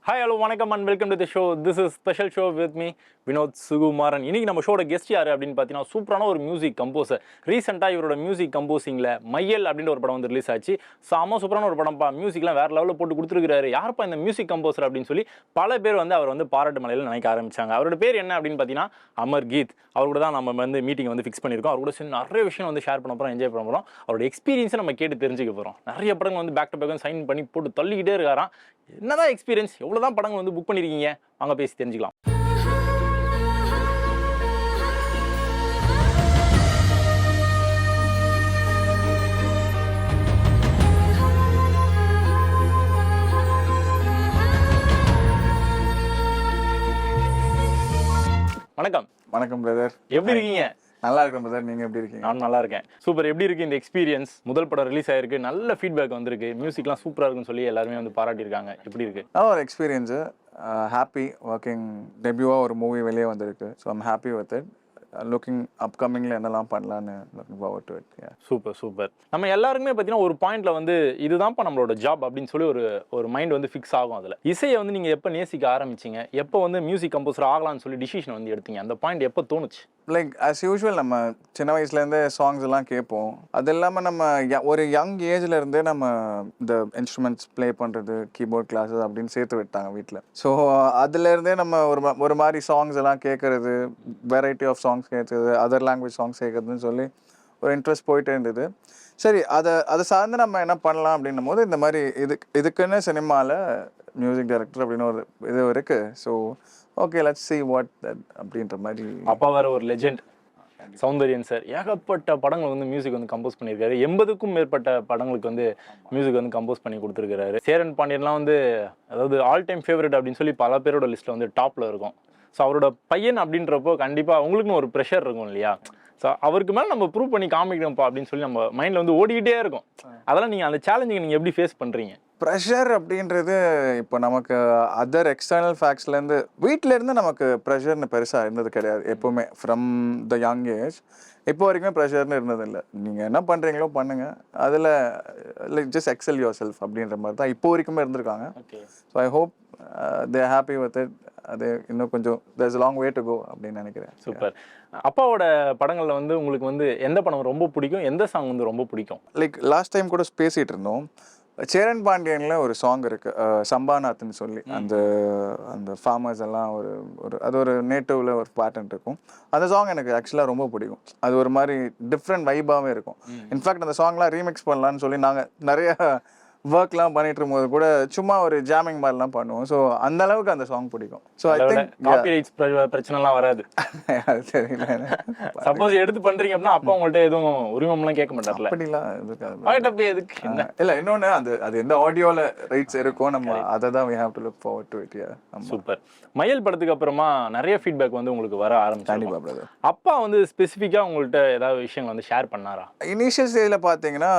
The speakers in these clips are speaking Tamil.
ஹாய் ஹலோ வணக்கம் and welcome to the show. This is special show with me Vinod Sukumaran. இன்னைக்கு நம்ம ஷோட கெஸ்ட் யார் அப்படின்னு பார்த்தீங்கன்னா சூப்பரான ஒரு மியூசிக் கம்போசர். ரீசெண்டாக இவரோட மியூசிக் கம்போசிங்கில் மையல் அப்படின்ற ஒரு படம் வந்து ரிலீஸ் ஆச்சு. செம சூப்பரான ஒரு படம்ப்பா, மியூசிக்லாம் வேறு லெவலில் போட்டு கொடுத்துருக்காரு. யாருப்பா இந்த மியூசிக் கம்போசர் அப்படின்னு சொல்லி பல பேர் வந்து அவர் வந்து பாராட்டு மலையில் நினைக்க ஆரம்பிச்சாங்க. அவரோட பேர் என்ன அப்படின்னு பார்த்தீங்கன்னா அமர் கீத். அவர் கூட தான் நம்ம வந்து மீட்டிங் வந்து ஃபிக்ஸ் பண்ணியிருக்கோம். அவர் கூட சேர்ந்து நிறைய விஷயம் வந்து ஷேர் பண்ண போகிறோம், என்ஜாய் பண்ண போகிறோம். அவரோட எக்ஸ்பீரியன்ஸை நம்ம கேட்டு தெரிஞ்சுக்க போகிறோம். நிறைய படங்கள் வந்து பேக் டு பேக் சைன் பண்ணி போட்டு தள்ளிக்கிட்டே இருக்காராம். என்னதான் எக்ஸ்பீரியன்ஸ், எவ்வளோதான் படங்கள் வந்து புக் பண்ணியிருக்கீங்க, வாங்க பேசி தெரிஞ்சுக்கலாம். வணக்கம். வணக்கம் பிரதர், எப்படி இருக்கீங்க? நல்லா இருக்கேன் பிரதர், நீங்க எப்படி இருக்கீங்க? நான் நல்லா இருக்கேன். சூப்பர். எப்படி இருக்கு இந்த எக்ஸ்பீரியன்ஸ்? முதல் படம் ரிலீஸ் ஆயிருக்கு, நல்ல ஃபீட்பேக் வந்திருக்கு, மியூசிக்லாம் சூப்பரா இருக்குன்னு சொல்லி எல்லாருமே வந்து பாராட்டியிருக்காங்க. எப்படி இருக்கு? நல்ல ஒரு எக்ஸ்பீரியன்ஸு. Happy working. டெபியூவாக ஒரு மூவி வெளியே வந்திருக்கு. So I'm happy with it. Looking அப்கமிங்கில் என்னெல்லாம் பண்ணலான்னு looking forward to it. Super super. நம்ம எல்லாருக்குமே பார்த்தீங்கன்னா ஒரு பாயிண்ட்ல வந்து இதுதான்ப்பா நம்மளோட ஜாப் அப்படின்னு சொல்லி ஒரு மைண்ட் வந்து ஃபிக்ஸ் ஆகும். அதில் இசையை வந்து நீங்கள் எப்போ நேசிக்க ஆரம்பிச்சிங்க, எப்போ வந்து மியூசிக் கம்போசர் ஆகலாம்னு சொல்லி டிசிஷன் வந்து எடுத்தீங்க, அந்த பாயிண்ட் எப்போ தோணுச்சு? லைக் ஆஸ் யூஷுவல் நம்ம சின்ன வயசுலேருந்தே சாங்ஸ் எல்லாம் கேட்போம். அது இல்லாமல் நம்ம ஒரு யங் ஏஜ்ல இருந்தே நம்ம இந்த இன்ஸ்ட்ருமெண்ட்ஸ் ப்ளே பண்ணுறது, கீபோர்ட் கிளாஸஸ் அப்படின்னு சேர்த்து விட்டாங்க வீட்டில். ஸோ அதுலேருந்தே நம்ம ஒரு மாதிரி சாங்ஸ் எல்லாம் கேட்குறது, வெரைட்டி ஆஃப் சாங்ஸ் கேட்குறது, அதர் லாங்குவேஜ் சாங்ஸ் கேட்குறதுன்னு சொல்லி ஒரு இன்ட்ரெஸ்ட் போயிட்டே இருந்தது. சரி, அதை சார்ந்து நம்ம என்ன பண்ணலாம் அப்படின்னும் போது இந்த மாதிரி இதுக்குன்னு சினிமாவில் மியூசிக் டைரக்டர் அப்படின்னு ஒரு இது இருக்குது. So okay, let's see what that அப்படின்ற மாதிரி. அப்பா வேற ஒரு லெஜெண்ட் சௌந்தர்யன் சார் ஏகப்பட்ட படங்கள் வந்து மியூசிக் வந்து கம்போஸ் பண்ணியிருக்காரு. 80க்கும் மேற்பட்ட படங்களுக்கு வந்து மியூசிக் வந்து கம்போஸ் பண்ணி கொடுத்துருக்காரு. சேரன் பாண்டியன்லாம் வந்து அதாவது ஆல் டைம் ஃபேவரட் அப்படின்னு சொல்லி பல பேரோட லிஸ்ட்டில் வந்து டாப்பில் இருக்கும். ஸோ அவரோட பையன் அப்படின்றப்போ கண்டிப்பாக உங்களுக்குன்னு ஒரு ப்ரெஷர் இருக்கும் இல்லையா? ஸோ அவருக்கு மேலே நம்ம ப்ரூவ் பண்ணி காமிக்கணும்ப்பா அப்படின்னு சொல்லி நம்ம மைண்டில் வந்து ஓடிக்கிட்டே இருக்கும். அதெல்லாம் நீங்கள் அந்த சேலஞ்சிங்கை நீங்கள் எப்படி ஃபேஸ் பண்ணுறீங்க? ப்ரெஷர் அப்படின்றது இப்போ நமக்கு அதர் எக்ஸ்டர்னல் ஃபேக்ட்ஸ்லேருந்து வீட்டிலேருந்து நமக்கு ப்ரெஷர்னு பெருசாக இருந்தது கிடையாது. எப்போவுமே ஃப்ரம் த யங் ஏஜ் இப்போ வரைக்குமே ப்ரெஷர்னு இருந்ததில்லை. நீங்கள் என்ன பண்ணுறீங்களோ பண்ணுங்கள், அதில் like just excel yourself அப்படின்ற மாதிரி தான் இப்போ வரைக்குமே இருந்திருக்காங்க. So I hope they happy with it. அது இன்னும் கொஞ்சம் there's a long way to go அப்படின்னு நினைக்கிறேன். சூப்பர். அப்பாவோட படங்களில் வந்து உங்களுக்கு வந்து எந்த படம் ரொம்ப பிடிக்கும், எந்த சாங் வந்து ரொம்ப பிடிக்கும்? லைக் லாஸ்ட் டைம் கூட பேசிகிட்டு இருந்தோம். சேரன் பாண்டியனில் ஒரு சாங் இருக்குது, சம்பாநாத்னு சொல்லி. அந்த அந்த ஃபார்மர்ஸ் எல்லாம் அது ஒரு நேட்டிவ்ல ஒரு பேட்டர்ன் இருக்கும். அந்த சாங் எனக்கு ஆக்சுவலாக ரொம்ப பிடிக்கும். அது ஒரு மாதிரி டிஃப்ரெண்ட் வைபாகவே இருக்கும். இன்ஃபேக்ட் அந்த சாங்லாம் ரீமிக்ஸ் பண்ணலான்னு சொல்லி நாங்கள் நிறைய ஒர்க்லாம் பண்ணிட்டு இருக்கும்போது கூட சும்மா ஒரு ஜாமிங் மாதிரிலாம் பண்ணுவோம். ஸோ அந்த அளவுக்கு அந்த சாங் பிடிக்கும். ஸோ ஐ திங்க் காப்பிரைட்ஸ் பிரச்சனைலாம் வராது. தெரியல, சப்போஸ் எடுத்து பண்றீங்க அப்படின்னா அப்பா உங்கள்கிட்ட எதுவும் உரிமம்லாம் கேட்க மாட்டார்ல? அப்படிலாம் எதுக்கு? இல்லை, இன்னொன்று அது எந்த ஆடியோவில் ரைட்ஸ் இருக்கோ நம்ம அதை தான் we have to look forward to it. Super. மயில் படத்துக்கு அப்புறமா நிறைய ஃபீட்பேக் வந்து உங்களுக்கு வர ஆரம்பிச்சு. கண்டிப்பாக பிரதர். அப்பா வந்து ஸ்பெசிஃபிக்காக உங்கள்கிட்ட ஏதாவது விஷயங்கள் வந்து ஷேர் பண்ணாரா? இனிஷியல் ஸ்டேஜில் பார்த்தீங்கன்னா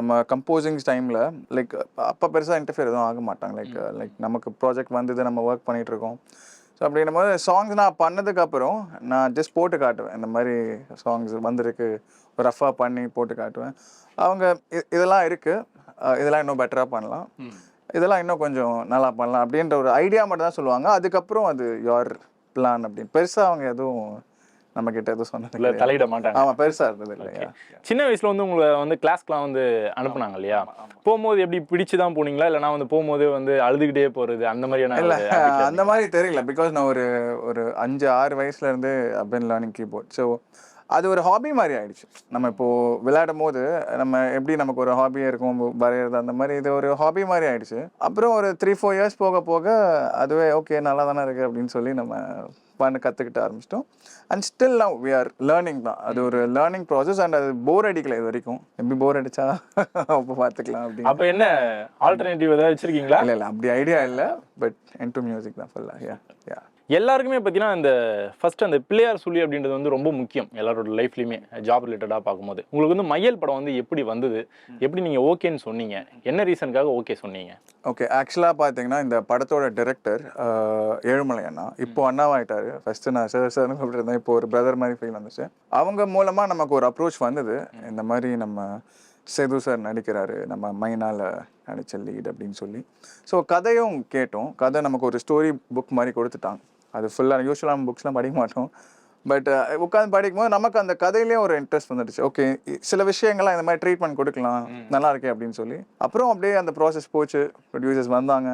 நம்ம கம்போசிங் டைமில் லைக் அப்பா பெருசாக இன்டர்ஃபியர் எதுவும் ஆக மாட்டாங்க. லைக் நமக்கு ப்ராஜெக்ட் வந்தது, நம்ம ஒர்க் பண்ணிகிட்டு இருக்கோம். ஸோ அப்படின்னும் போது சாங்ஸ் நான் பண்ணதுக்கப்புறம் நான் ஜஸ்ட் போட்டு காட்டுவேன். இந்த மாதிரி சாங்ஸ் வந்திருக்கு, ரஃபாக பண்ணி போட்டு காட்டுவேன். அவங்க இதெல்லாம் இருக்குது, இதெல்லாம் இன்னும் பெட்டராக பண்ணலாம், இதெல்லாம் இன்னும் கொஞ்சம் நல்லா பண்ணலாம் அப்படின்ற ஒரு ஐடியா மட்டும் தான் சொல்லுவாங்க. அதுக்கப்புறம் அது யோர் பிளான் அப்படின்னு பெருசாக அவங்க எதுவும் நம்ம கிட்ட எதுவும் சொன்னதில்லை, தலையிட மாட்டாங்க. ஆமாம், பெருசாக இருந்தது இல்லையா. சின்ன வயசுல வந்து உங்களை வந்து கிளாஸ்க்குலாம் வந்து அனுப்புனாங்க இல்லையா? போகும்போது எப்படி பிடிச்சு தான் போனீங்களா, இல்லைனா வந்து போகும்போது வந்து அழுதுகிட்டே போகிறது அந்த மாதிரியான? இல்லை, அந்த மாதிரி தெரியல. பிகாஸ் நான் ஒரு 5-6 வயசுலேருந்து அப்டன் லேர்னிங் கீபோர்ட். ஸோ அது ஒரு ஹாபி மாதிரி ஆயிடுச்சு. நம்ம இப்போது விளையாடும் போது நம்ம எப்படி நமக்கு ஒரு ஹாபியாக இருக்கும் வரைகிறது, அந்த மாதிரி இது ஒரு ஹாபி மாதிரி ஆயிடுச்சு. அப்புறம் ஒரு 3-4 இயர்ஸ் போக போக அதுவே ஓகே நல்லா தானே இருக்குது அப்படின்னு சொல்லி நம்ம கற்றுக்கிட்ட ஆரம்பிச்சிட்டோம். And still now we are learning தான். அது ஒரு லேர்னிங் ப்ராசஸ். அண்ட் அது போர் அடிக்கல இது வரைக்கும். எப்படி போர் அடிச்சா அப்போ பார்த்துக்கலாம் அப்படின்னு. அப்போ என்ன ஆல்டர்னேட்டிவ் ஏதாவது வச்சுருக்கீங்களா? இல்லை, அப்படி ஐடியா இல்லை. பட் இன்டு மியூசிக் தான் ஃபுல்லாக. யா எல்லாருக்குமே பார்த்தீங்கன்னா இந்த ஃபர்ஸ்ட் அந்த பிள்ளையார் சொல்லி அப்படின்றது வந்து ரொம்ப முக்கியம் எல்லாரோட லைஃப்லையுமே, ஜாப் ரிலேட்டடாக பார்க்கும்போது. உங்களுக்கு வந்து மையல் படம் வந்து எப்படி வந்தது, எப்படி நீங்கள் ஓகேன்னு சொன்னீங்க, என்ன ரீசனுக்காக ஓகே சொன்னீங்க? ஓகே, ஆக்சுவலாக பார்த்தீங்கன்னா இந்த படத்தோட டைரக்டர் ஏழுமலை அண்ணா இப்போ அண்ணாவாயிட்டாரு. ஃபர்ஸ்ட்டு நான் சார்னு கூப்பிட்டுருந்தேன், இப்போ ஒரு பிரதர் மாதிரி ஃபீல் வந்துச்சு. அவங்க மூலமாக நமக்கு ஒரு அப்ரோச் வந்தது. இந்த மாதிரி நம்ம சேது சார் நடிக்கிறாரு, நம்ம மைனால நடிச்ச லீட் அப்படின்னு சொல்லி. ஸோ கதையும் கேட்டோம். கதை நமக்கு ஒரு ஸ்டோரி புக் மாதிரி கொடுத்துட்டாங்க. அது ஃபுல்லாக யூஸ்வலாக நம்ம புக்ஸ்லாம் படிக்க மாட்டோம். பட் உட்காந்து படிக்கும்போது நமக்கு அந்த கதையிலேயே ஒரு இன்ட்ரெஸ்ட் வந்துடுச்சு. ஓகே, சில விஷயங்கள்லாம் இந்த மாதிரி ட்ரீட்மெண்ட் கொடுக்கலாம், நல்லா இருக்கே அப்படின்னு சொல்லி. அப்புறம் அப்படியே அந்த ப்ராசஸ் போச்சு. ப்ரொடியூசர்ஸ் வந்தாங்க,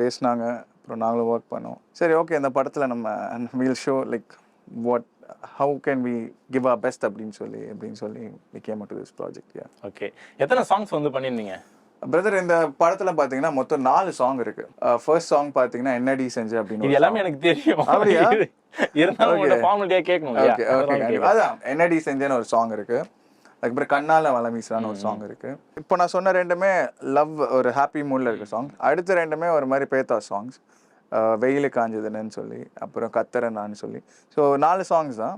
பேசினாங்க, அப்புறம் நாங்களும் ஒர்க் பண்ணோம். சரி, ஓகே, இந்த படத்தில் நம்ம we'll show like what how can we give our best அப்படின்னு சொல்லி we came to this project. Yeah. Okay, எத்தனை சாங்ஸ் வந்து பண்ணியிருந்தீங்க பிரதர்? இந்த படத்துல பாத்தீங்கன்னா மொத்தம் 4 சாங் இருக்கு. ஃபர்ஸ்ட் சாங் பாத்தீங்கன்னா என்னடி செஞ்ச அப்படின்னு. இது எல்லாமே எனக்கு தெரியும். அப்படியா? இருந்தாலும் உங்களோட ஃபார்மாலிட்டியா கேட்கணும். ஓகே ஓகே, அதான் என்னடி செஞ்சேன்னு ஒரு சாங் இருக்கு. அதுக்கப்புறம் கண்ணால வலை வீசுறான்னு ஒரு சாங் இருக்கு. இப்போ நான் சொன்ன ரெண்டுமே லவ், ஒரு ஹாப்பி மூட்ல இருக்க சாங். அடுத்த ரெண்டுமே ஒரு மாதிரி பேத்தா சாங்ஸ், வெயில் காஞ்சதுன்னு சொல்லி, அப்புறம் கத்தரனான்னு சொல்லி. ஸோ 4 சாங்ஸ் தான்.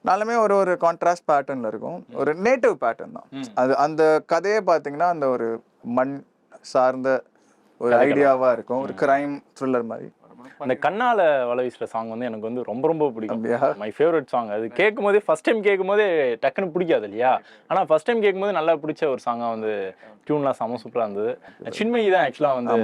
நாலுமே ஒரு கான்ட்ராஸ்ட் பேட்டர்ன்ல இருக்கும், ஒரு நேட்டிவ் பேட்டர்ன் தான். அது அந்த கதையே பார்த்தீங்கன்னா அந்த ஒரு மண் சார்ந்த ஒரு ஐடியாவா இருக்கும், ஒரு கிரைம் த்ரில்லர் மாதிரி. அந்த கண்ணால வலை வீசுற சாங் வந்து எனக்கு வந்து ரொம்ப ரொம்ப பிடிக்கும். My favourite song. அது கேட்கும்போதே ஃபர்ஸ்ட் டைம் கேட்கும்போதே டக்குன்னு பிடிக்காது இல்லையா? ஆனால் ஃபர்ஸ்ட் டைம் கேட்கும்போது நல்லா பிடிச்ச ஒரு சாங்காக வந்து டியூன்லாம் செம சூப்பராக இருந்தது. சின்மயி தான் ஆக்சுவலாக வந்து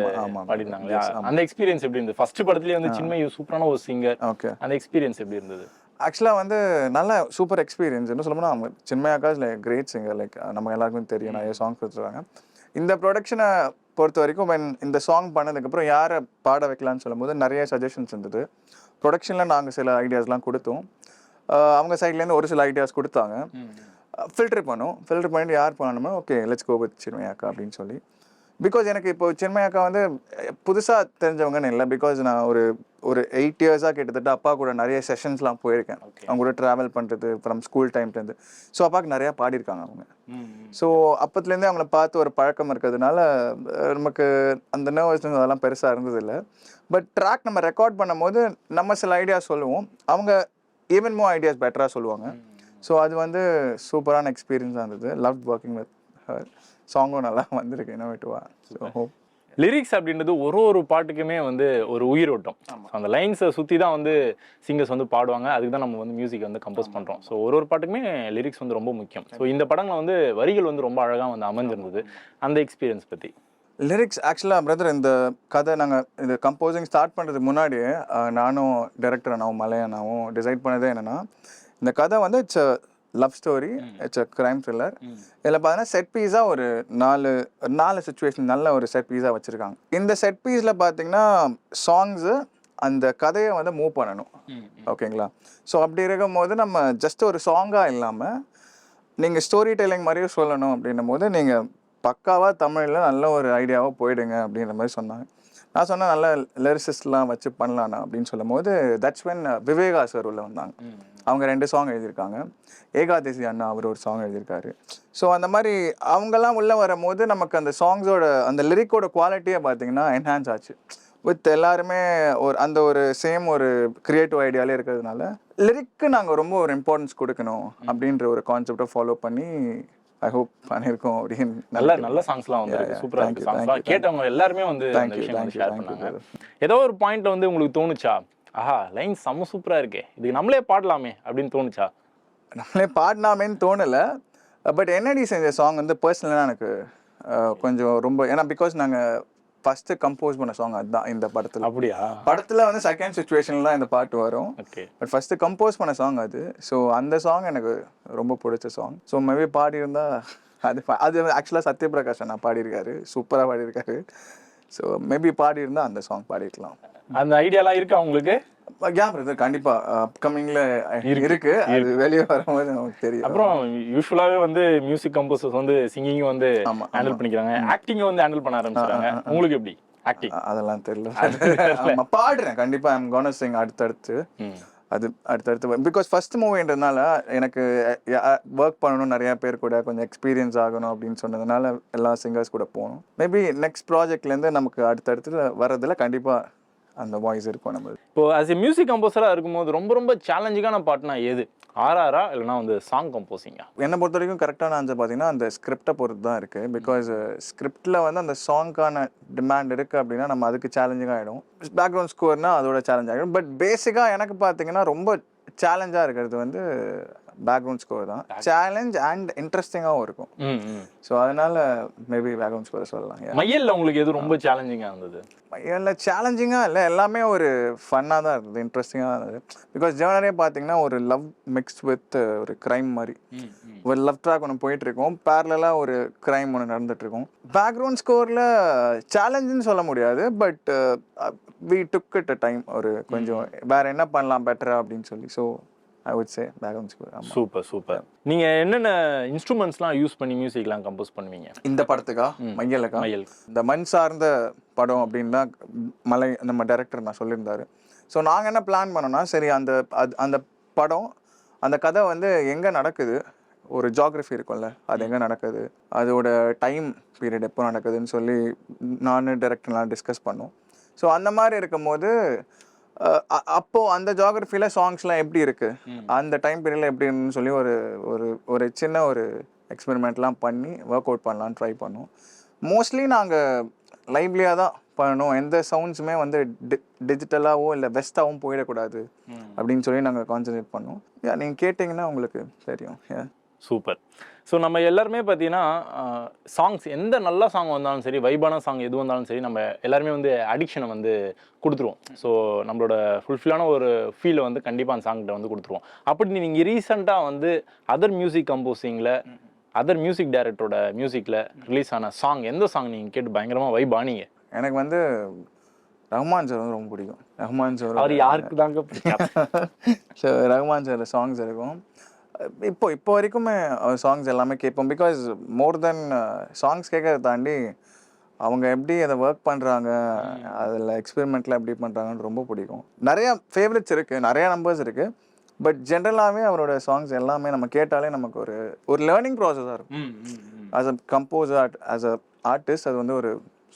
பாடிருந்தாங்க இல்லையா? அந்த எக்ஸ்பீரியன்ஸ் எப்படி இருந்தது? ஃபர்ஸ்ட் படத்துலேயே வந்து சின்மயி சூப்பரான ஒரு சிங்கர். ஓகே, அந்த எக்ஸ்பீரியன்ஸ் எப்படி இருந்தது? ஆக்சுவலாக வந்து நல்ல சூப்பர் எக்ஸ்பீரியன்ஸ். என்ன சொல்லணும்னா, அவங்க சின்மயா அக்கா லைக் கிரேட் சிங்கர். லைக் நம்ம எல்லாருக்கும் தெரியும், நிறைய சாங் கொடுத்துருவாங்க. இந்த ப்ரொடக்ஷனை பொறுத்த வரைக்கும் இந்த சாங் பண்ணதுக்கப்புறம் யாரை பாட வைக்கலான்னு சொல்லும்போது நிறைய சஜஷன்ஸ் இருந்தது. ப்ரொடக்ஷனில் நாங்கள் சில ஐடியாஸ்லாம் கொடுத்தோம், அவங்க சைட்லேருந்து ஒரு சில ஐடியாஸ் கொடுத்தாங்க. ஃபில்டர் பண்ணிட்டு யார் பண்ணணுமோ okay let's go with Chinmaya அக்கா அப்படின்னு சொல்லி. பிகாஸ் எனக்கு இப்போ சின்மயா அக்கா வந்து புதுசாக தெரிஞ்சவங்கன்னு இல்லை. பிகாஸ் நான் ஒரு 8 இயர்ஸாக கிட்டத்தட்ட அப்பா கூட நிறைய செஷன்ஸ்லாம் போயிருக்கேன். அவங்க கூட ட்ராவல் பண்ணுறது ஃப்ரம் ஸ்கூல் டைம்லேருந்து. ஸோ அப்பாவுக்கு நிறையா பாடியிருக்காங்க அவங்க. ஸோ அப்பத்துலேருந்தே அவங்கள பார்த்து ஒரு பழக்கம் இருக்கிறதுனால நமக்கு அந்த நர்வஸ்னஸ் அதெல்லாம் பெருசாக இருந்ததில்லை. பட் ட்ராக் நம்ம ரெக்கார்ட் பண்ணும்போது நம்ம சில ஐடியாஸ் சொல்லுவோம், அவங்க ஈவன் மோர் ஐடியாஸ் பெட்டராக சொல்லுவாங்க. ஸோ அது வந்து சூப்பரான எக்ஸ்பீரியன்ஸாக இருந்தது. Love working with her. சாங்கும் நல்லா வந்திருக்கு, இன்னோவேட்டிவா. ஸோ லிரிக்ஸ் அப்படின்றது ஒரு பாட்டுக்குமே வந்து ஒரு உயிரோட்டம். அந்த லைன்ஸை சுற்றி தான் வந்து சிங்கர்ஸ் வந்து பாடுவாங்க. அதுக்கு தான் நம்ம வந்து மியூசிக் வந்து கம்போஸ் பண்ணுறோம். ஸோ ஒரு பாட்டுக்குமே லிரிக்ஸ் வந்து ரொம்ப முக்கியம். ஸோ இந்த படங்கள் வந்து வரிகள் வந்து ரொம்ப அழகாக வந்து அமைஞ்சிருந்தது. அந்த எக்ஸ்பீரியன்ஸ் பற்றி. லிரிக்ஸ் ஆக்சுவலாக பிரதர், இந்த கதை நாங்கள் இந்த கம்போசிங் ஸ்டார்ட் பண்ணுறதுக்கு முன்னாடியே நானும் டைரக்டர் அண்ணாவும் மலையண்ணாவும் டிசைட் பண்ணதே என்னென்னா, இந்த கதை வந்து it's love story, it's a crime thriller. இதில் பார்த்தீங்கன்னா செட் பீஸாக ஒரு 4 சுச்சுவேஷன் நல்ல ஒரு செட் பீஸாக வச்சுருக்காங்க. இந்த செட் பீஸில் பார்த்தீங்கன்னா சாங்ஸு அந்த கதையை வந்து மூவ் பண்ணணும். ஓகேங்களா? ஸோ அப்படி இருக்கும் போது நம்ம ஜஸ்ட் ஒரு சாங்காக இல்லாமல் நீங்கள் ஸ்டோரி டெல்லிங் மாதிரியும் சொல்லணும் அப்படின்னும் போது நீங்கள் பக்காவாக தமிழில் நல்ல ஒரு ஐடியாவாக போயிடுங்க அப்படின்ற மாதிரி சொன்னாங்க. நான் சொன்னேன் நல்ல லிரிசிஸ்ட்லாம் வச்சு பண்ணலாண்ணா அப்படின்னு சொல்லும் போது தட்ஸ் வென் விவேகா சார் உள்ள வந்தாங்க. அவங்க 2 சாங் எழுதியிருக்காங்க. ஏகாதசி அண்ணா அவர் ஒரு சாங் எழுதியிருக்காரு. ஸோ அந்த மாதிரி அவங்கெல்லாம் உள்ளே வரும்போது நமக்கு அந்த சாங்ஸோட அந்த லிரிக்கோட குவாலிட்டியை பார்த்தீங்கன்னா என்ஹான்ஸ் ஆச்சு. வித் எல்லாருமே ஒரு சேம் ஒரு கிரியேட்டிவ் ஐடியாலே இருக்கிறதுனால லிரிக்கு நாங்கள் ரொம்ப ஒரு இம்பார்ட்டன்ஸ் கொடுக்கணும் அப்படின்ற ஒரு கான்செப்டை ஃபாலோ பண்ணி ஐ ஹோப் பண்ணியிருக்கோம் அப்படின்னு. நல்ல சாங்ஸ்லாம் வந்து சூப்பராக இருக்கு. சாங்ஸ்லாம் கேட்டவங்க எல்லாருமே வந்து அந்த விஷயம் வந்து ஷேர் பண்ணாங்க. ஏதோ ஒரு பாயிண்ட்ல வந்து உங்களுக்கு தோணுச்சா, ஆஹா லைன் செம்ம சூப்பராக இருக்கே, இதுக்கு நம்மளே பாடலாமே அப்படின்னு தோணுச்சா? நம்மளே பாடினாமேன்னு தோணலை. பட் என்னடி செஞ்ச சாங் வந்து பர்சனலாக எனக்கு கொஞ்சம் ரொம்ப, ஏன்னா பிகாஸ் நாங்கள் ஃபஸ்ட்டு கம்போஸ் பண்ண சாங் அதுதான் இந்த படத்தில். அப்படியா? படத்தில் வந்து செகண்ட் சுச்சுவேஷனில் தான் இந்த பாட்டு வரும். பட் ஃபஸ்ட்டு கம்போஸ் பண்ண சாங் அது. ஸோ அந்த சாங் எனக்கு ரொம்ப பிடிச்ச சாங். ஸோ மேபி பாடியிருந்தா அது ஆக்சுவலாக சத்யபிரகாஷ் நான் பாடியிருக்காரு, சூப்பராக பாடியிருக்காரு. ஸோ மேபி பாடியிருந்தா அந்த சாங் பாடிருக்கலாம். அந்த ஐடியாலாம் இருக்கா உங்களுக்கு? பிரதர் கண்டிப்பா அப்கமிங்ல இருக்கு. அது வெளியே வரும்போது நமக்கு தெரியும். அப்புறம் யூசுவலாவே வந்து மியூசிக் கம்போசர்ஸ் வந்து சிங்கிங் வந்து ஹேண்டில் பண்ணிக்கிறாங்க, ஆக்டிங் வந்து ஹேண்டில் பண்ண ஆரம்பிச்சாங்க. உங்களுக்கு எப்படி ஆக்டிங்? அதெல்லாம் தெரியல. பாடுறேன் கண்டிப்பா. ஐ அம் கோனா சிங் அடுத்தடுத்து. அது அடுத்தடுத்து பிகாஸ் ஃபர்ஸ்ட் மூவின்றதுனால எனக்கு ஒர்க் பண்ணணும், நிறைய பேர் கூட கொஞ்சம் எக்ஸ்பீரியன்ஸ் ஆகணும் அப்படின்னு சொன்னதுனால எல்லா சிங்கர்ஸ் கூட போகணும். மேபி நெக்ஸ்ட் ப்ராஜெக்ட்லேருந்து நமக்கு அடுத்தடுத்து வர்றதுல கண்டிப்பா அந்த வாய்ஸ் இருக்கும் நம்ம. இப்போ ஆஸ் எ மியூசிக் கம்போசராக இருக்கும்போது ரொம்ப சேலஞ்சிங்கான பாட்டுனா எது? ஆர்ஆரா இல்லைனா வந்து சாங் கம்போசிங்கா? என்னை பொறுத்த வரைக்கும் கரெக்டான ஆன்சர் பார்த்தீங்கன்னா அந்த ஸ்கிரிப்டை பொறுத்து தான் இருக்குது. பிகாஸ் ஸ்கிரிப்டில் வந்து அந்த சாங்க்கான டிமாண்ட் இருக்குது அப்படின்னா நம்ம அதுக்கு சேலஞ்சிங்காக ஆகிடும். பேக்ரவுண்ட் ஸ்கோர்னால் அதோட சேலஞ்ச் ஆகிடும். பட் பேசிக்காக எனக்கு பார்த்தீங்கன்னா ரொம்ப சேலஞ்சாக இருக்கிறது வந்து பேக்ரவுண்ட் ஸ்கோர் தான். சேலஞ்ச் அண்ட் இன்ட்ரெஸ்டிங்காகவும் இருக்கும். ஸோ அதனால மேபி பேக்ரவுண்ட் ஸ்கோர் சொல்லலாம். மையல்ல உங்களுக்கு எது ரொம்ப சேலஞ்சிங்காக இருந்தது? மையலில் சேலஞ்சிங்காக இல்லை, எல்லாமே ஒரு ஃபன்னாக தான் இருந்தது, இன்ட்ரெஸ்டிங்காக தான் இருந்தது. பிகாஸ் ஜேர்னரே பார்த்தீங்கன்னா ஒரு லவ் மிக்ஸ்ட் வித் ஒரு க்ரைம் மாதிரி. ஒரு லவ் ட்ராக் ஒன்று போயிட்டுருக்கோம், பேரலாக ஒரு க்ரைம் ஒன்று நடந்துகிட்ருக்கோம். பேக்ரவுண்ட் ஸ்கோரில் சேலஞ்சுன்னு சொல்ல முடியாது, but we took it a time. ஒரு கொஞ்சம் வேறு என்ன பண்ணலாம் பெட்டரா அப்படின்னு சொல்லி. So I would say background score. Super super. நீங்கள் என்னென்ன இன்ஸ்ட்ருமெண்ட்ஸ்லாம் யூஸ் பண்ணி மியூசிக்லாம் கம்போஸ் பண்ணுவீங்க இந்த படத்துக்கா? மையலுக்கா? மையல் இந்த மண் சார்ந்த படம் அப்படின்னு தான் மலை நம்ம டைரக்டர் நான் சொல்லியிருந்தாரு. ஸோ நாங்கள் என்ன பிளான் பண்ணோன்னா, சரி அந்த படம் அந்த கதை வந்து எங்கே நடக்குது, ஒரு ஜியாகிரஃபி இருக்கும்ல, அது எங்கே நடக்குது, அதோட டைம் பீரியட் எப்போ நடக்குதுன்னு சொல்லி நான் டைரக்டர்லாம் டிஸ்கஸ் பண்ணோம். ஸோ அந்த மாதிரி இருக்கும்போது அப்போது அந்த ஜியாகிரஃபியில் சாங்ஸ்லாம் எப்படி இருக்குது, அந்த டைம் பீரியடில் எப்படின்னு சொல்லி ஒரு சின்ன ஒரு எக்ஸ்பெரிமெண்ட்லாம் பண்ணி ஒர்க் அவுட் பண்ணலான்னு ட்ரை பண்ணோம். மோஸ்ட்லி நாங்கள் லைவ்லியாக தான் பண்ணணும், எந்த சவுண்ட்ஸுமே வந்து டிஜிட்டலாகவோ இல்லை வெஸ்ட்டாகவும் போயிடக்கூடாது அப்படின்னு சொல்லி நாங்கள் கான்சன்ட்ரேட் பண்ணோம். நீங்கள் கேட்டிங்கன்னா உங்களுக்கு தெரியும். சூப்பர். ஸோ நம்ம எல்லாருமே பார்த்தீங்கன்னா சாங்ஸ் எந்த நல்ல சாங் வந்தாலும் சரி, வைபான சாங் எது வந்தாலும் சரி, நம்ம எல்லாருமே வந்து அடிக்ஷனை வந்து கொடுத்துருவோம். ஸோ நம்மளோட ஃபுல்ஃபில்லான ஒரு ஃபீலை வந்து கண்டிப்பாக அந்த சாங்கிட்ட வந்து கொடுத்துருவோம். அப்படி நீங்கள் ரீசெண்டாக வந்து அதர் மியூசிக் கம்போசிங்கில், அதர் மியூசிக் டைரக்டரோட மியூசிக்கில் ரிலீஸ் ஆன சாங் எந்த சாங் நீங்கள் கேட்டு பயங்கரமாக வைப் ஆனீங்க? எனக்கு வந்து ரஹ்மான் சார் வந்து ரொம்ப பிடிக்கும். ரஹ்மான் சார் அவர் யாருக்கு தாங்க பிடிக்காது? ஸோ ரஹ்மான் சார் சாங்ஸ் இருக்கும். இப்போ வரைக்குமே சாங்ஸ் எல்லாமே கேட்போம். பிகாஸ் மோர் தென் சாங்ஸ் கேட்கறத தாண்டி அவங்க எப்படி அதை ஒர்க் பண்ணுறாங்க, அதில் எக்ஸ்பெரிமெண்ட்லாம் எப்படி பண்ணுறாங்கன்னு ரொம்ப பிடிக்கும். நிறையா ஃபேவரட்ஸ் இருக்குது, நிறையா நம்பர்ஸ் இருக்குது. பட் ஜென்ரலாகவே அவரோட சாங்ஸ் எல்லாமே நம்ம கேட்டாலே நமக்கு ஒரு லேர்னிங் ப்ராசஸாக இருக்கும். As a composer, as a artist அது வந்து ஒரு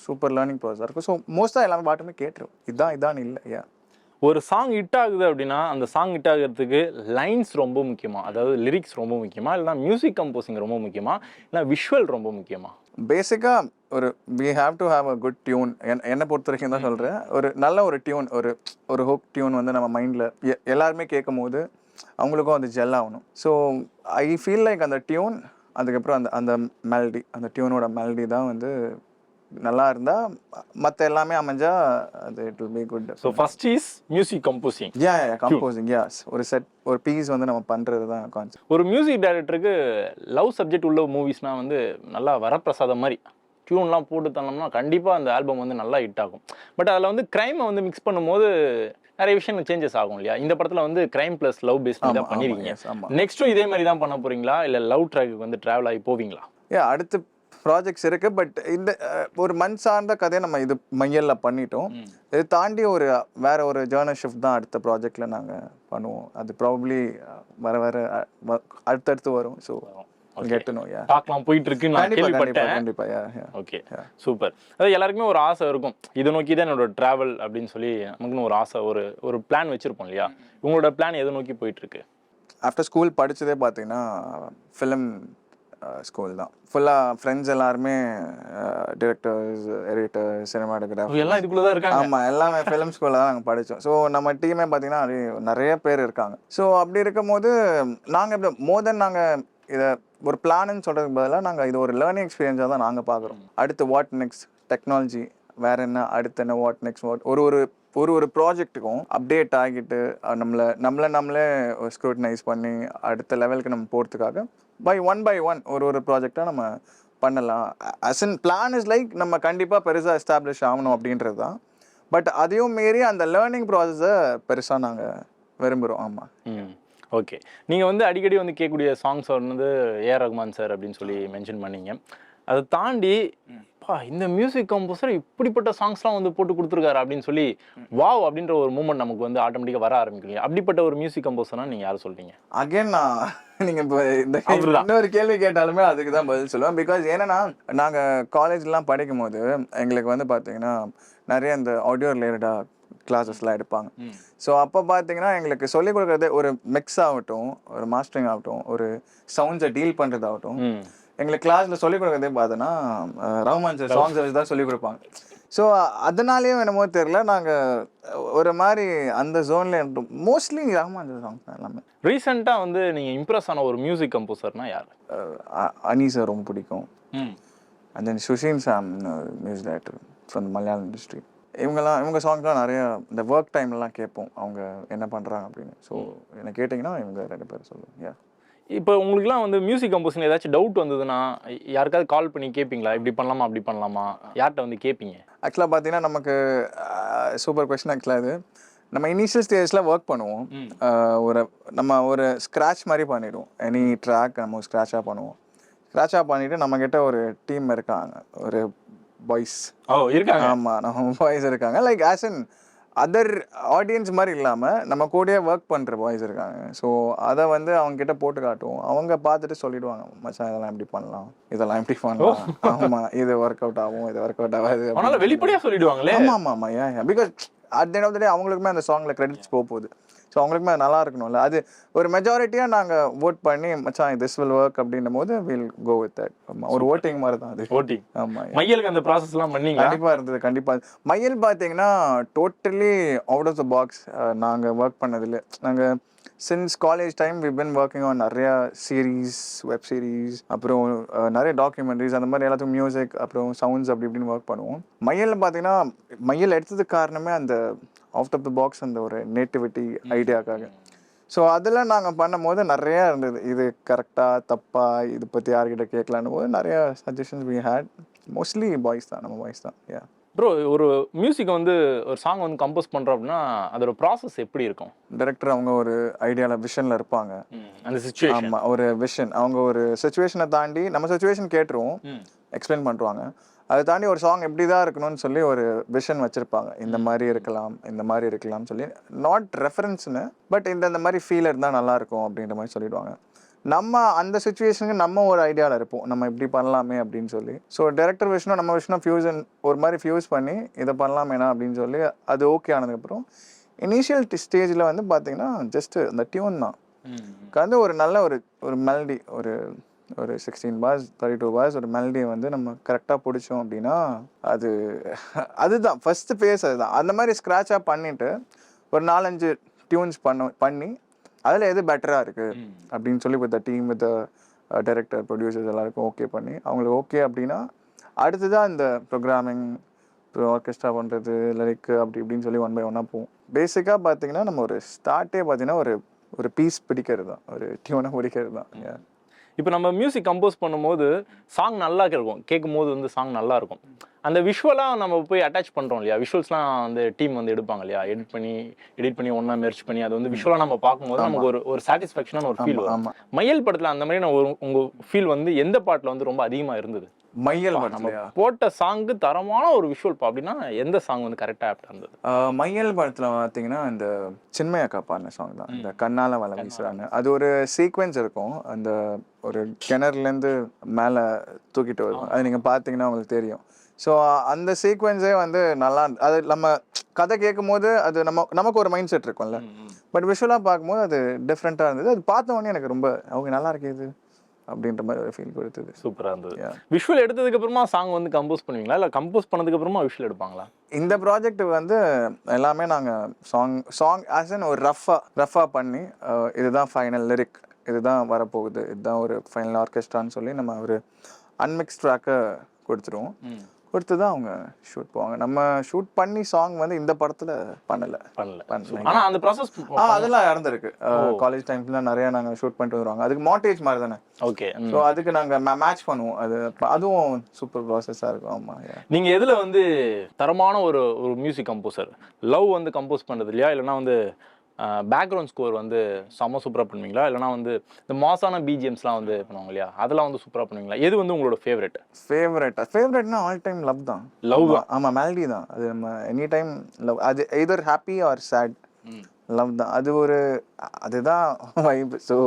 சூப்பர் லேர்னிங் ப்ராசஸாக இருக்கும். ஸோ மோஸ்ட்டாக எல்லாமே பாட்டுமே கேட்டுரும். இதான் இல்லை. ஒரு சாங் ஹிட் ஆகுது அப்படின்னா அந்த சாங் ஹிட் ஆகிறதுக்கு லைன்ஸ் ரொம்ப முக்கியமா, அதாவது லிரிக்ஸ் ரொம்ப முக்கியமா, இல்லைனா மியூசிக் கம்போசிங் ரொம்ப முக்கியமா, இல்லை விஷுவல் ரொம்ப முக்கியமா? பேசிக்காக we have to have a good tune. என்னை பொறுத்த வரைக்கும் தான் சொல்கிறேன். ஒரு நல்ல ஒரு டியூன், ஒரு ஹுக் டியூன் வந்து நம்ம மைண்டில் எல்லாருமே கேட்கும் போது அவங்களுக்கும் அது ஜெல் ஆகணும். ஸோ ஐ ஃபீல் லைக் அந்த டியூன், அதுக்கப்புறம் அந்த மெலடி, அந்த டியூனோட மெலடி தான் வந்து நல்லா இருந்தால் மற்ற எல்லாமே அமைஞ்சா அது it will be good. So first is music composing. Composing. ஒரு பீஸ் வந்து நம்ம பண்ணுறது தான் கான்செப்ட். ஒரு மியூசிக் டைரக்டருக்கு லவ் சப்ஜெக்ட் உள்ள மூவிஸ்னால் வந்து நல்லா வரப்பிரசாதம் மாதிரி டியூன்லாம் போட்டு தந்தோம்னா கண்டிப்பாக அந்த ஆல்பம் வந்து நல்லா ஹிட் ஆகும். பட் அதில் வந்து க்ரைமை வந்து மிக்ஸ் பண்ணும்போது நிறைய விஷயங்கள் சேஞ்சஸ் ஆகும் இல்லையா? இந்த படத்தில் வந்து க்ரைம் ப்ளஸ் லவ் பேஸ் பண்ணி தான் பண்ணிருக்கீங்க. நெக்ஸ்ட்டும் இதே மாதிரி தான் பண்ண போறீங்களா, இல்லை லவ் ட்ராக்கு வந்து ட்ராவல் ஆகி போவீங்களா? அடுத்து ப்ராஜெக்ட்ஸ் இருக்குது. பட் இந்த ஒரு மண் சார்ந்த கதையை நம்ம இது மையலில் பண்ணிட்டோம். இது தாண்டி வேற ஒரு ஜேர்னர் ஷிஃப்ட் தான் அடுத்த ப்ராஜெக்டில் நாங்கள் பண்ணுவோம். அது ப்ராபப்ளி வர அடுத்தடுத்து வரும். ஸோ டாக்லாம் போயிட்டு இருக்கு நான் கேள்விப்பட்டேன். Okay, super. அதாவது எல்லாருக்குமே ஒரு ஆசை இருக்கும், இதை நோக்கி தான் என்னோட டிராவல் அப்படின்னு சொல்லி நமக்குன்னு ஒரு ஆசை, ஒரு பிளான் வச்சிருப்போம் இல்லையா? உங்களோட பிளான் எதை நோக்கி போயிட்டு இருக்கு? ஆஃப்டர் ஸ்கூல் படித்ததே பார்த்தீங்கன்னா ஃபிலிம் ஸ்கூல் தான். ஃபுல்லாக ஃப்ரெண்ட்ஸ் எல்லாருமே டிரெக்டர்ஸ், எடிட்டர்ஸ், சினிமாட்டோகிராஃபர் எல்லாம் இதுக்குள்ளே தான் இருக்காங்க. ஆமாம், எல்லாமே ஃபிலிம் ஸ்கூலில் தான் நாங்கள் படித்தோம். ஸோ நம்ம டீமே பார்த்தீங்கன்னா நிறைய பேர் இருக்காங்க. ஸோ அப்படி இருக்கும் போது நாங்கள் எப்படி மோர் நாங்கள் இதை ஒரு பிளான்னு சொல்கிறதுக்கு பதிலாக நாங்கள் இது ஒரு லேர்னிங் எக்ஸ்பீரியன்ஸாக தான் நாங்கள் பார்க்குறோம். அடுத்து வாட் நெக்ஸ்ட் டெக்னாலஜி, வேறு என்ன, அடுத்து என்ன, வாட் நெக்ஸ்ட், ஒரு ப்ராஜெக்ட்டுக்கும் அப்டேட் ஆகிட்டு நம்மளே ஸ்க்ரூட்டனைஸ் பண்ணி அடுத்த லெவலுக்கு நம்ம போகிறதுக்காக பை ஒன் ஒரு ப்ராஜெக்டாக நம்ம பண்ணலாம். As in plan is like நம்ம கண்டிப்பாக பெருசாக எஸ்டாப்ளிஷ் ஆகணும் அப்படின்றது தான். பட் அதையும் மீறி அந்த லேர்னிங் ப்ராசஸை பெருசாக நாங்கள் விரும்புகிறோம். ஆமாம். ஓகே, நீங்கள் வந்து அடிக்கடி வந்து கேட்கக்கூடிய சாங்ஸ் வந்து ஏஆர் ரஹ்மான் சார் அப்படின்னு சொல்லி மென்ஷன் பண்ணீங்க. அதை தாண்டி இந்த மியூசிக் கம்போசர் இப்படிப்பட்ட சாங்ஸ்லாம் வந்து போட்டு கொடுத்துருக்காரு அப்படின்னு சொல்லி வாவ் அப்படின்ற ஒரு மூமெண்ட் நமக்கு வந்து ஆட்டோமேட்டிக்காக வர ஆரம்பிக்கிறீங்க. அப்படிப்பட்ட ஒரு மியூசிக் கம்போசர்னா நீங்கள் யாரும் சொல்றீங்க? அகைன் நீங்கள் இப்போ இந்த இன்னொரு கேள்வி கேட்டாலுமே அதுக்கு தான் பதில் சொல்லுவேன். பிகாஸ் ஏன்னா நாங்கள் காலேஜ்லாம் படிக்கும் போது எங்களுக்கு வந்து பார்த்தீங்கன்னா நிறைய இந்த ஆடியோ ரிலேட்டடாக கிளாஸஸ்லாம் எடுப்பாங்க. ஸோ அப்போ பார்த்தீங்கன்னா எங்களுக்கு சொல்லிக் கொடுக்குறதே ஒரு மிக்ஸ் ஆகட்டும், ஒரு மாஸ்டரிங் ஆகட்டும், ஒரு சவுண்ட்ஸை டீல் பண்ணுறதாகட்டும், எங்களுக்கு கிளாஸில் சொல்லிக் கொடுக்குறதே பார்த்தோன்னா ரஹ்மான் சார் சாங்ஸை வச்சு தான் சொல்லிக் கொடுப்பாங்க. ஸோ அதனாலேயும் என்னமோ தெரியல நாங்கள் ஒரு மாதிரி அந்த ஜோனில் மோஸ்ட்லி ரஹ்மான் சாங்ஸ் தான் எல்லாமே. ரீசெண்டாக வந்து நீங்கள் இம்ப்ரெஸ் ஆன ஒரு மியூசிக் கம்போசர்னா யார்? அனி சார் ரொம்ப பிடிக்கும். ம். And then Sushin Shyam music director from Malayalam industry. இவங்க சாங்ஸ்லாம் நிறைய இந்த ஒர்க் டைம்லலாம் கேட்போம் அவங்க என்ன பண்ணுறாங்க அப்படின்னு. ஸோ என்ன கேட்டிங்கன்னா இவங்க 2 பேர் சொல்லுவேன். இப்போ உங்களுக்குலாம் வந்து மியூசிக் கம்போசிங் ஏதாச்சும் டவுட் வந்ததுன்னா யாருக்காவது கால் பண்ணி கேட்பீங்களா? இப்படி பண்ணலாமா அப்படி பண்ணலாமா? யார்கிட்ட வந்து கேட்பீங்க? ஆக்சுவலாக பார்த்தீங்கன்னா நமக்கு சூப்பர் கொஸ்டின். ஆக்சுவலாக இது நம்ம இனிஷியல் ஸ்டேஜில் ஒர்க் பண்ணுவோம். நம்ம ஒரு ஸ்க்ராட்ச் மாதிரி பண்ணிவிடுவோம். எனி ட்ராக் நம்ம ஸ்க்ராட்சாக பண்ணுவோம். ஸ்க்ராட்சாக பண்ணிவிட்டு நம்மக்கிட்ட ஒரு டீம் இருக்காங்க, ஒரு பாய்ஸ். இருக்காங்க. ஆமாம், நம்ம பாய்ஸ் இருக்காங்க. Like as in other audience மாதிரி இல்லாமல் நம்ம கூடயே ஒர்க் பண்ணுற பாய்ஸ் இருக்காங்க. ஸோ அதை வந்து அவங்ககிட்ட போட்டு காட்டுவோம். அவங்க பார்த்துட்டு சொல்லிவிடுவாங்க, மச்சான் இதெல்லாம் எப்படி பண்ணலாம், இதெல்லாம் எப்படி பண்ணலாம், ஆமாம் இது ஒர்க் அவுட் ஆகும், இது ஒர்க் அவுட் ஆகாது. அதனால வெளிப்படையாக சொல்லிடுவாங்களே. ஆமாம் ஆமாம் ஏன் because at the end of the day அவங்களுக்குமே அந்த சாங்கில் கிரெடிட்ஸ் போகுது. ஸோ அவங்களுக்குமே அது நல்லா இருக்கணும்ல. அது ஒரு மெஜாரிட்டியாக நாங்கள் ஓட் பண்ணி மச்சான் திஸ் வில் ஒர்க் அப்படின்னும் போது வில் கோ வித் தட். ஒரு ஓட்டிங் மாதிரி தான் அது. ஓட்டிங். ஆமாம். மையலுக்கு அந்த ப்ராசஸ்லாம் பண்ணீங்க? கண்டிப்பாக இருந்தது, கண்டிப்பாக. மையல் பார்த்தீங்கன்னா totally out of the box. நாங்கள் ஒர்க் பண்ணதில்லை. நாங்கள் since college time we been working on நிறையா சீரீஸ், வெப் சீரிஸ், அப்புறம் நிறைய டாக்குமெண்ட்ரிஸ், அந்த மாதிரி எல்லாத்துக்கும் மியூசிக், அப்புறம் சவுண்ட்ஸ் அப்படி இப்படின்னு ஒர்க் பண்ணுவோம். மையலில் பார்த்தீங்கன்னா மையல் எடுத்ததுக்கு காரணமே அந்த அவுட் ஆஃப் த பாக்ஸ், அந்த ஒரு நேட்டிவிட்டி ஐடியாக்காக. ஸோ அதெல்லாம் நாங்கள் பண்ணும் போது நிறையா இருந்தது. இது கரெக்டாக தப்பா, இது பற்றி யார்கிட்ட கேட்கலான்னு போது நிறையா suggestions we had. Mostly boys தான், நம்ம பாய்ஸ் தான். ப்ரோ, ஒரு மியூசிக் வந்து ஒரு சாங் வந்து கம்போஸ் பண்ணுறோம் அப்படின்னா அதோட ப்ராசஸ் எப்படி இருக்கும்? டைரக்டர் அவங்க ஒரு ஐடியாவில் விஷனில் இருப்பாங்க. அந்த சிச்சுவேஷன். ஆமாம், ஒரு விஷன். அவங்க ஒரு சிச்சுவேஷனை தாண்டி நம்ம சிச்சுவேஷன் கேட்டுருவோம், எக்ஸ்பிளைன் பண்ணுவாங்க. அதை தாண்டி ஒரு சாங் எப்படி தான் இருக்கணும்னு சொல்லி ஒரு விஷன் வச்சுருப்பாங்க. இந்த மாதிரி இருக்கலாம், இந்த மாதிரி இருக்கலாம்னு சொல்லி, நாட் ரெஃபரன்ஸ்னு, பட் இந்த மாதிரி ஃபீல் இருந்தால் நல்லாயிருக்கும் அப்படின்ற மாதிரி சொல்லிடுவாங்க. நம்ம அந்த சுச்சுவேஷனுக்கு நம்ம ஒரு ஐடியாவில் இருப்போம், நம்ம இப்படி பண்ணலாமே அப்படின்னு சொல்லி. ஸோ டைரக்டர் விஷயம் நம்ம விஷயம் ஃபியூஷன் ஒரு மாதிரி ஃபியூஸ் பண்ணி இதை பண்ணலாமேனா அப்படின்னு சொல்லி அது ஓகே ஆனதுக்கப்புறம் இனிஷியல் ஸ்டேஜில் வந்து பார்த்தீங்கன்னா ஜஸ்ட்டு அந்த டியூன் தான் வந்து ஒரு நல்ல ஒரு மெலடி, ஒரு 16 bars 32 bars ஒரு மெலடியை வந்து நம்ம கரெக்டாக பிடிச்சோம் அப்படின்னா அதுதான் ஃபஸ்ட்டு ஃபேஸ். அதுதான் அந்த மாதிரி ஸ்க்ராட்சாக பண்ணிவிட்டு ஒரு 4-5 டியூன்ஸ் பண்ணி அதில் எது பெட்டராக இருக்குது அப்படின்னு சொல்லி with the team, with director, producers எல்லாருக்கும் ஓகே பண்ணி அவங்களுக்கு ஓகே அப்படின்னா அடுத்ததான் இந்த ப்ரோக்ராமிங், ஆர்கெஸ்ட்ரா பண்ணுறது, லிரிக்கு அப்படி இப்படின்னு சொல்லி 1 by 1 போகும். பேசிக்காக பார்த்தீங்கன்னா நம்ம ஒரு ஸ்டார்ட்டே பார்த்தீங்கன்னா ஒரு பீஸ் பிடிக்கிறது தான், ஒரு டியூனை பிடிக்கிறது தான். இப்போ நம்ம மியூசிக் கம்போஸ் பண்ணும்போது சாங் நல்லா இருக்கும், கேட்கும் போது வந்து சாங் நல்லா இருக்கும். அந்த விஷுவலாக நம்ம போய் அட்டாச் பண்ணுறோம் இல்லையா, விஷுவல்ஸ்லாம் வந்து டீம் வந்து எடுப்பாங்க இல்லையா, எடிட் பண்ணி ஒன்றா மெர்ஜ் பண்ணி அதை வந்து விஷுவலாக நம்ம பார்க்கும்போது நமக்கு ஒரு சாட்டிஸ்ஃபேக்ஷனான ஒரு ஃபீல் வரும். மையல் படத்தில் அந்த மாதிரி உங்கள் ஃபீல் வந்து எந்த பாட்டில் வந்து ரொம்ப அதிகமாக இருந்தது? மையல் நம்ம போட்ட சாங்கு தரமான ஒரு விஷுவல் அப்படின்னா எந்த சாங் வந்து கரெக்டாக ஆப்டாக இருந்தது? மையல் படத்தில் பார்த்தீங்கன்னா இந்த சின்மயக்கா பாடின சாங் தான், இந்த கண்ணால வலை வீசுறான்னு. அது ஒரு சீக்வென்ஸ் இருக்கும், அந்த ஒரு கிணறுலேருந்து மேலே தூக்கிட்டு வரும். அது நீங்கள் பார்த்தீங்கன்னா உங்களுக்கு தெரியும். ஸோ அந்த சீக்வென்ஸே வந்து நல்லா, அது நம்ம கதை கேட்கும் போது அது நமக்கு ஒரு மைண்ட் செட் இருக்கும்ல, பட் விஷுவலாக பார்க்கும்போது அது டிஃப்ரெண்ட்டாக இருந்தது. அது பார்த்த உடனே எனக்கு ரொம்ப அவங்க நல்லா இருக்குது அப்படின்ற மாதிரி ஒரு ஃபீல் கொடுத்தது. சூப்பராக இருந்தது. விஷுவல் எடுத்ததுக்கு அப்புறமா சாங் வந்து கம்போஸ் பண்ணுவீங்களா, இல்லை கம்போஸ் பண்ணதுக்கு அப்புறமா விஷுவல் எடுப்பாங்களா? இந்த ப்ராஜெக்ட் வந்து எல்லாமே நாங்கள் சாங் ஆஸ் அன் ஒரு ரஃபாக பண்ணி இதுதான் ஃபைனல் லிரிக், இதுதான் வரப்போகுது, இதுதான் ஒரு ஃபைனல் ஆர்கெஸ்ட்ரான்னு சொல்லி நம்ம ஒரு அன்மிக்ஸ் ட்ராக்கை கொடுத்துருவோம். கொடுத்து தான் அவங்க ஷூட் போவாங்க. நம்ம ஷூட் பண்ணி சாங் வந்து இந்த படத்தில் பண்ணல. ஆனால் அந்த ப்ராசஸ் அதெல்லாம் இறந்துருக்கு. காலேஜ் டைம்ஸ்ல நிறைய நாங்கள் ஷூட் பண்ணிட்டு வருவாங்க. அதுக்கு மாண்டேஜ் மாதிரி தானே. ஓகே. ஸோ அதுக்கு நாங்கள் மேட்ச் பண்ணுவோம். அதுவும் சூப்பர் ப்ராசஸாக இருக்கும். ஆமாம். நீங்கள் எதில் வந்து தரமான ஒரு மியூசிக் கம்போசர், லவ் வந்து கம்போஸ் பண்ணுறது இல்லையா, இல்லைனா வந்து பேக்ரவுண்ட் ஸ்கோர் வந்து செம்ம சூப்பராக பண்ணுவீங்களா, இல்லைனா வந்து இந்த மாசான பிஜிஎம்ஸ்லாம் வந்து பண்ணுவாங்க இல்லையா, அதெல்லாம் வந்து சூப்பராக பண்ணுவீங்களா? எது வந்து உங்களோட ஃபேவரட்னா ஆல் டைம் லவ் தான். லவ் தான். ஆமாம், மெலடி தான். அது நம்ம எனி டைம் லவ். அது either happy or sad, love தான். அதுதான் vibe. So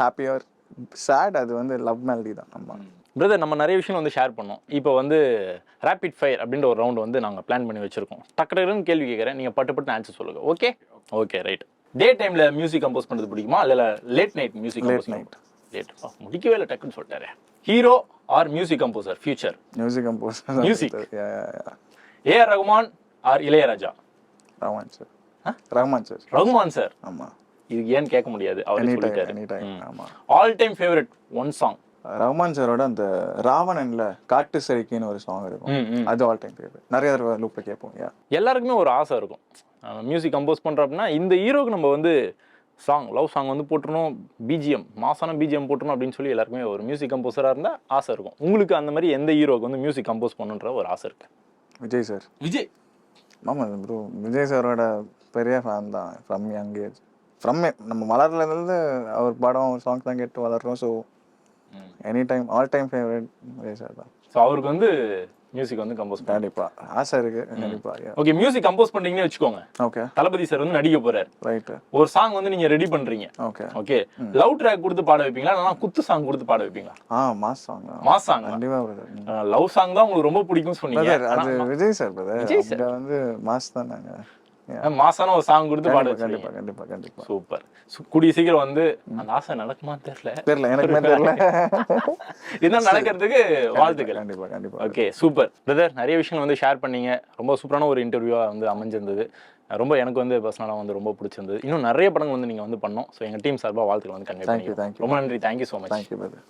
happy or sad அது வந்து லவ் மெலடி தான். ஆமாம் பிரதர், நம்ம நிறைய விஷயம் வந்து ஷேர் பண்ணோம். இப்போ வந்து ரேபிட் ஃபயர் அப்படின்ற ஒரு ரவுண்ட் வந்து நாங்கள் பிளான் பண்ணி வச்சுருக்கோம். டக்குன்னு கேள்வி கேட்குறேன், நீங்கள் பட்டு ஆன்சர் சொல்லுங்கள். Okay right. டே டைமில் மியூசிக் கம்போஸ் பண்ணுறது பிடிக்குமா, இல்லை லேட் நைட் மியூசிக்? லேட் முடிக்கவே இல்லை, டக்குன்னு சொல்லிட்டாரு. Hero or music composer future? Music composer. Music. AR Rahman or Ilaiyaraaja? Rahman sir. Rahman sir. Rahman sir. ஆமாம். இதுக்கு ஏன்னு கேட்க முடியாது, அவரே சொல்லிட்டாரு. Any time. ஆமாம். All time favourite one song? Rahman சாரோட அந்த ராவணன்ல காட்டு சரிக்குன்னு ஒரு சாங் இருக்கும், அது ஆல் டைம் ஃபேவரட். நிறைய தடவை லூப்ல கேட்போம். எல்லாருக்குமே ஒரு ஆசை இருக்கும், மியூசிக் கம்போஸ் பண்ணுறோம் அப்படின்னா இந்த ஹீரோக்கு நம்ம வந்து லவ் சாங் வந்து போட்டுருணும், பிஜிஎம் மாசான பிஜிஎம் போட்டுருணும் அப்படின்னு சொல்லி எல்லாருக்குமே ஒரு மியூசிக் கம்போஸராக இருந்தால் ஆசை இருக்கும். உங்களுக்கு அந்த மாதிரி எந்த ஹீரோக்கு வந்து மியூசிக் கம்போஸ் பண்ணுன்ற ஒரு ஆசை இருக்கு? விஜய் சார். விஜய்? ஆமாம் ப்ரோ, விஜய் சாரோட பெரிய ஃபேன் தான் ஃப்ரம் யங் ஏஜ். நம்ம வளர்றதுலேருந்து அவர் படம் அவர் சாங்ஸ் தான் கேட்டு வளர்றோம். So any time all time favourite Vijay sir தான். ஸோ அவருக்கு வந்து மியூசிக் வந்து கம்போஸ் கண்டிப்பா ஆசை இருக்கு. கண்டிப்பா. ஓகே, மியூசிக் கம்போஸ் பண்றீங்கன்னு வச்சுக்கோங்க. ஓகே. தளபதி சார் வந்து நடிக்க போறாரு. ரைட். ஒரு சாங் வந்து நீங்க ரெடி பண்றீங்க. ஓகே. ஓகே, லவ் ட்ராக் கொடுத்து பாட வைப்பீங்களா இல்லனா குத்து சாங் கொடுத்து பாட வைப்பீங்களா? Mass song. Mass song. கண்டிப்பா பிரதர். லவ் சாங் தான் உங்களுக்கு ரொம்ப பிடிக்கும்னு சொன்னீங்க. அது Vijay sir brother. Vijay sir வந்து மாஸ் தான். நாங்க மாசான ஒரு சாங் கொடுத்து பாட வச்சீங்க. கண்டிப்பா கண்டிப்பா கண்டிப்பா. சூப்பர். கூடிய சீக்கிரம் வந்து அந்த ஆசை நடக்குமான்னு தெரியல, எனக்குமே தெரியல. இதெல்லாம் நடக்கிறதுக்கு வாழ்த்துக்கள். கண்டிப்பா கண்டிப்பா. Okay, super brother. நிறைய விஷயங்கள் வந்து ஷேர் பண்ணீங்க. ரொம்ப சூப்பரான ஒரு இன்டர்வியூவா வந்து அமைஞ்சிருந்தது. ரொம்ப எனக்கு வந்து பர்சனலாக வந்து ரொம்ப பிடிச்சிருந்தது. இன்னும் நிறைய படங்கள் வந்து நீங்கள் வந்து பண்ணோம். ஸோ எங்கள் டீம் சார்பாக வாழ்த்துக்கள் வந்து கண்டிப்பாக. தேங்க்யூ. ரொம்ப நன்றி. Thank you so much. Thank you brother.